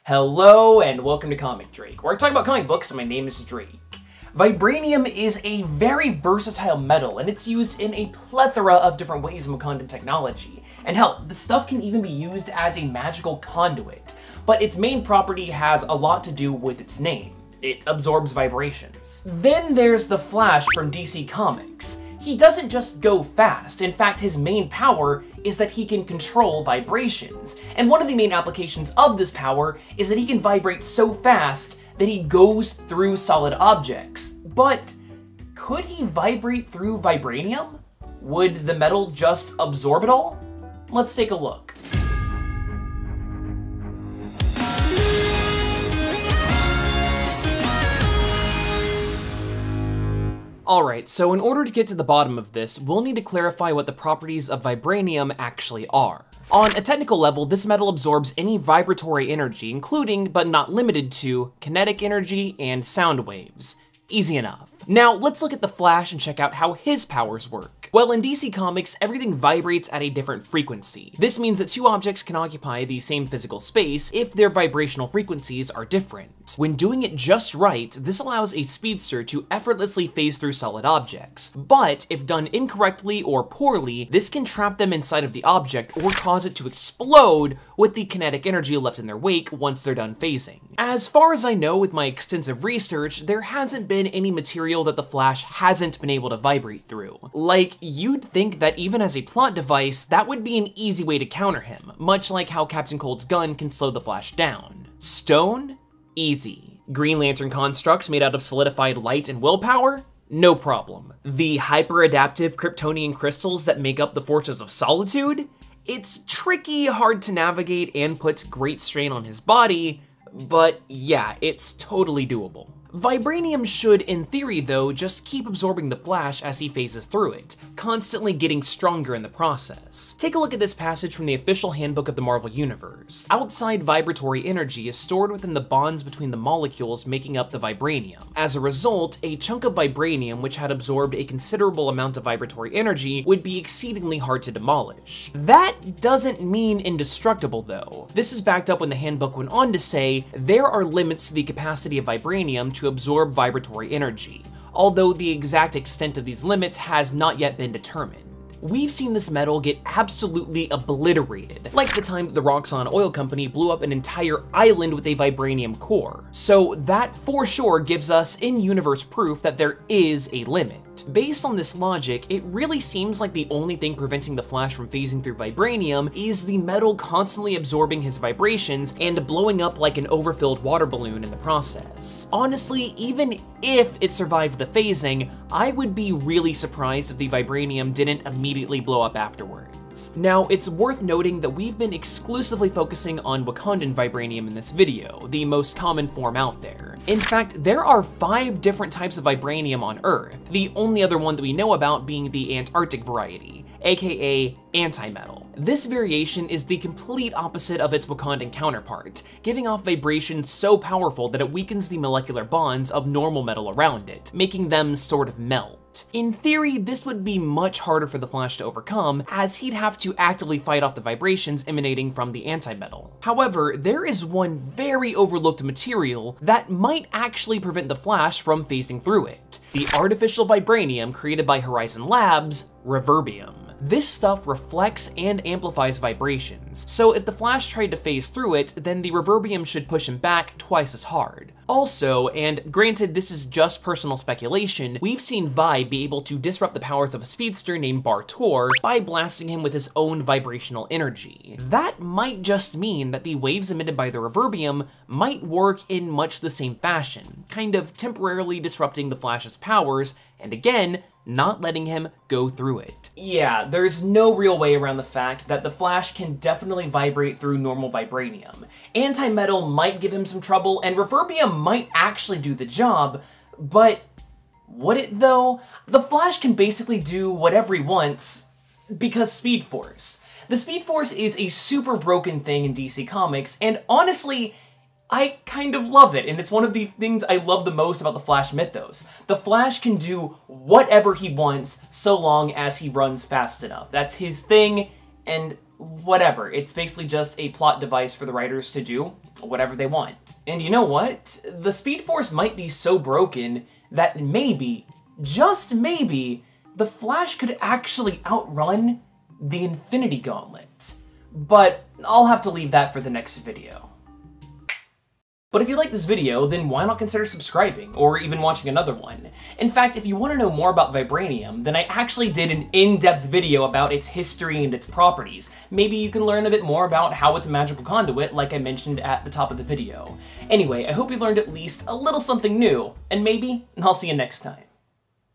Hello and welcome to Comic Drake, where I talk about comic books and my name is Drake. Vibranium is a very versatile metal and it's used in a plethora of different ways in Wakandan technology. And hell, the stuff can even be used as a magical conduit, but its main property has a lot to do with its name. It absorbs vibrations. Then there's the Flash from DC Comics. He doesn't just go fast. In fact, his main power is that he can control vibrations. And one of the main applications of this power is that he can vibrate so fast that he goes through solid objects. But could he vibrate through vibranium? Would the metal just absorb it all? Let's take a look. Alright, so in order to get to the bottom of this, we'll need to clarify what the properties of vibranium actually are. On a technical level, this metal absorbs any vibratory energy, including, but not limited to, kinetic energy and sound waves. Easy enough. Now, let's look at the Flash and check out how his powers work. Well, in DC Comics, everything vibrates at a different frequency. This means that two objects can occupy the same physical space if their vibrational frequencies are different. When doing it just right, this allows a speedster to effortlessly phase through solid objects. But if done incorrectly or poorly, this can trap them inside of the object or cause it to explode with the kinetic energy left in their wake once they're done phasing. As far as I know with my extensive research, there hasn't been any material that the Flash hasn't been able to vibrate through. Like, you'd think that even as a plot device, that would be an easy way to counter him, much like how Captain Cold's gun can slow the Flash down. Stone? Easy. Green Lantern constructs made out of solidified light and willpower? No problem. The hyper-adaptive Kryptonian crystals that make up the Fortress of Solitude? It's tricky, hard to navigate, and puts great strain on his body, but yeah, it's totally doable. Vibranium should, in theory though, just keep absorbing the Flash as he phases through it, constantly getting stronger in the process. Take a look at this passage from the official handbook of the Marvel Universe. Outside vibratory energy is stored within the bonds between the molecules making up the vibranium. As a result, a chunk of vibranium which had absorbed a considerable amount of vibratory energy would be exceedingly hard to demolish. That doesn't mean indestructible though. This is backed up when the handbook went on to say, there are limits to the capacity of vibranium to absorb vibratory energy, although the exact extent of these limits has not yet been determined. We've seen this metal get absolutely obliterated, like the time that the Roxxon Oil Company blew up an entire island with a vibranium core. So that for sure gives us in-universe proof that there is a limit. Based on this logic, it really seems like the only thing preventing the Flash from phasing through vibranium is the metal constantly absorbing his vibrations and blowing up like an overfilled water balloon in the process. Honestly, even if it survived the phasing, I would be really surprised if the vibranium didn't immediately blow up afterwards. Now, it's worth noting that we've been exclusively focusing on Wakandan vibranium in this video, the most common form out there. In fact, there are 5 different types of vibranium on Earth, the only other one that we know about being the Antarctic variety, aka antimetal. This variation is the complete opposite of its Wakandan counterpart, giving off vibrations so powerful that it weakens the molecular bonds of normal metal around it, making them sort of melt. In theory, this would be much harder for the Flash to overcome, as he'd have to actively fight off the vibrations emanating from the antimetal. However, there is one very overlooked material that might actually prevent the Flash from phasing through it: the artificial vibranium created by Horizon Labs, Reverbium. This stuff reflects and amplifies vibrations, so if the Flash tried to phase through it, then the Reverbium should push him back twice as hard. Also, and granted this is just personal speculation, we've seen Vi be able to disrupt the powers of a speedster named Bartor by blasting him with his own vibrational energy. That might just mean that the waves emitted by the Reverbium might work in much the same fashion, kind of temporarily disrupting the Flash's powers, and again, not letting him go through it. Yeah, there's no real way around the fact that the Flash can definitely vibrate through normal vibranium. Antimetal might give him some trouble, and Reverbium might actually do the job, but would it though? The Flash can basically do whatever he wants because Speed Force. The Speed Force is a super broken thing in DC Comics, and honestly, I kind of love it, and it's one of the things I love the most about the Flash mythos. The Flash can do whatever he wants so long as he runs fast enough. That's his thing, and whatever. It's basically just a plot device for the writers to do whatever they want. And you know what? The Speed Force might be so broken that maybe, just maybe, the Flash could actually outrun the Infinity Gauntlet. But I'll have to leave that for the next video. But if you like this video, then why not consider subscribing, or even watching another one? In fact, if you want to know more about Vibranium, then I actually did an in-depth video about its history and its properties. Maybe you can learn a bit more about how it's a magical conduit, like I mentioned at the top of the video. Anyway, I hope you learned at least a little something new, and maybe I'll see you next time.